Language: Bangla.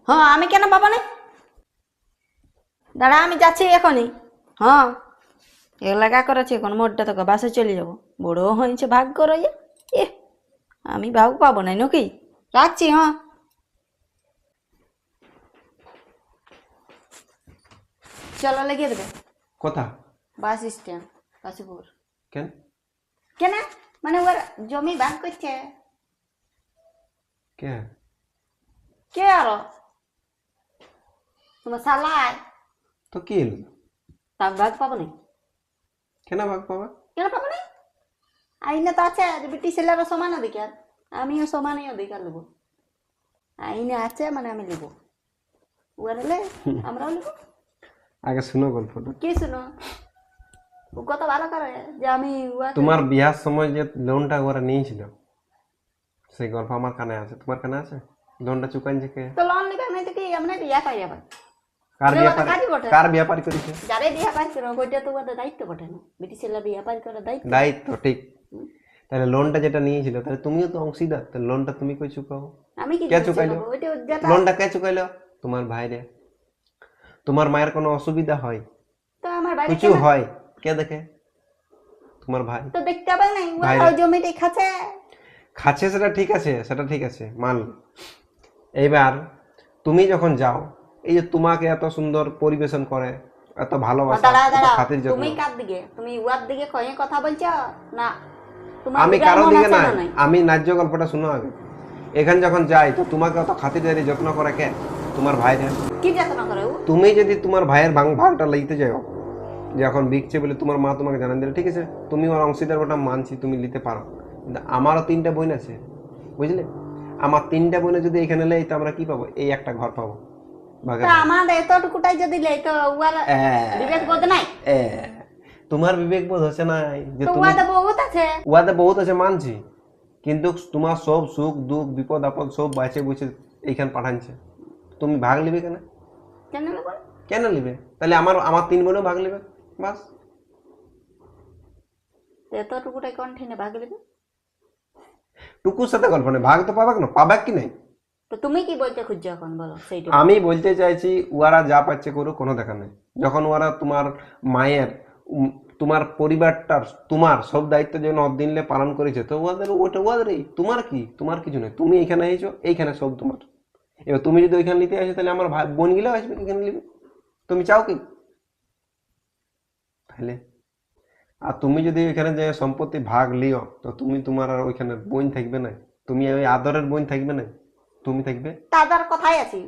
হ্যাঁ আমি কেন পাবো না? দাঁড়া আমি যাচ্ছি এখনই। হ্যাঁ এলাকা করেছি এখন মোটটা তোকে বাসে চলে যাবো। বড় হয়েছে ভাগ করো এ, আমি ভাগ পাবো না নাকি? রাখছি। হ্যাঁ চলো লেগে দেবে। কথা বাস স্ট্যান্ড কাশীপুর। কেন? কেন মানে ওর জমি ভাগ করছে। কে? কে আরো তোমার শালায়। তো কি হলো? তা ভাগ পাবো না? কেন ভাগ পাবা? কেন পাবো না? আইনে তো আছে যে ব্রিটিশ ছেলেরা সমান অধিকার, আমিও সমানই অধিকার নেবো। আইনে আছে মানে আমি নেবো। ওরা নিলে আমরাও নেবো। আগে শুনো গল্পটা। কি শুনো? ও কত ভালো করে যে আমি তোমার বিয়ার সময় যে লোনটা ওরা নিয়েছিল সেই গল্প আমার কানে আছে। তোমার কানে আছে? লোনটা চুকাইছে কে? তো লোন নিবে আমি তো কি এমনি বিয়া পাই যাবে। কার ব্যাপার করেছে? যারে বিয়া পাই করো ওইটা তো ওদের দায়িত্ব বটে না? ব্রিটিশ ছেলে বিয়া পাই করে দায়িত্ব। দায়িত্ব ঠিক। তাহলে লোনটা যেটা নিয়েছিল তাহলে তুমিও তো অংশীদার, তাহলে লোনটা তুমি কই চুকাও? আমি কি কে চুকাইলো? ওইটা যেটা লোনটা কে চুকাইলো? তোমার ভাইরে। তোমার মায়ের কোনো অসুবিধা হয়, তো আমার বাড়ি কিছু হয়, কে দেখে? তোমার ভাই। তো দেখতে পাবে না ওরা ওই জমিটা খাচ্ছে। খাচ্ছে সেটা ঠিক আছে, সেটা ঠিক আছে মানল। এইবার তুমি যখন যাও, এই যে তোমাকে এত সুন্দর পরিবেশন করে, এত ভালোবাসা, দাঁড়া দাঁড়া খাতির যত্ন। তুমি কার দিকে? তুমি উয়ার দিকে কয়ে কথা বলছো না তোমার আমি দিকে কারো মন দিকে আছে না, না নাই? আমি ন্যায্য গল্পটা শুনো আগে। এখানে যখন যাই তো তোমাকে অত খাতিরদারি যত্ন করে কে? তোমার ভাইরা। কি যত্ন করে ও? তুমি যদি তোমার ভাইয়ের ভাগটা লইতে যাও, যখন বিকছে বলে তোমার মা তোমাকে জানান দিলে, ঠিক আছে তুমি ওর অংশীদার ওটা মানছি, তুমি নিতে পারো। কিন্তু আমারও 3টা বোন আছে, বুঝলে? আমার 3টা বোনে যদি এখানে লেই তো আমরা কি পাবো? এই একটা ঘর পাবো। তো আমাদের এতটুকুটাই যদি লেই তো উয়ার বিবেক বোধ নাই? তোমার বিবেক বোধ হচ্ছে না যে তো তুমি উয়াতে বহুত আছে। উয়াতে বহুত আছে মানছি, কিন্তু তোমার সব সুখ দুঃখ বিপদ আপদ সব বাঁচে বুঝে এইখানে পাঠাচ্ছে। তুমি ভাগ নিবে কেন? কেন নেব? কেন নিবে? তাহলে আমার আমার 3 বোনও ভাগ নিবে, বাস। এতটুকুটাই কোন ঠেনে ভাগ নেবে? টুকুর সাথে গল্প নেই, ভাগ তো পাবে না, পাবে কি নাই? তো তুমি কি বলতে খুঁজছো এখন বলো সেইটা। আমি বলতে চাইছি ওরা যা পাচ্ছে করুক, কোনো দেখা নেই। যখন ওরা তোমার মায়ের তোমার পরিবারটার তোমার সব দায়িত্ব যেন অদিনলে পালন করেছে, তো ওদের ওটা ওদেরই, তোমার কি? তোমার কিছু নেই। তুমি এইখানে এসেছো, এইখানে সব তোমার। এবার তুমি যদি ওইখানে নিতে আসো তাহলে আমার ভাই বোন গিলা আসবে এখানে নিবে। তুমি চাও কি তাহলে? আর তুমি যদি ওইখানে যে সম্পত্তি ভাগ লিও তো তুমি তোমার আর ওইখানে বোন থাকবে না, তুমি ওই আদরের বোন থাকবে না, তুমি থাকবে তাদের কথাই আছি।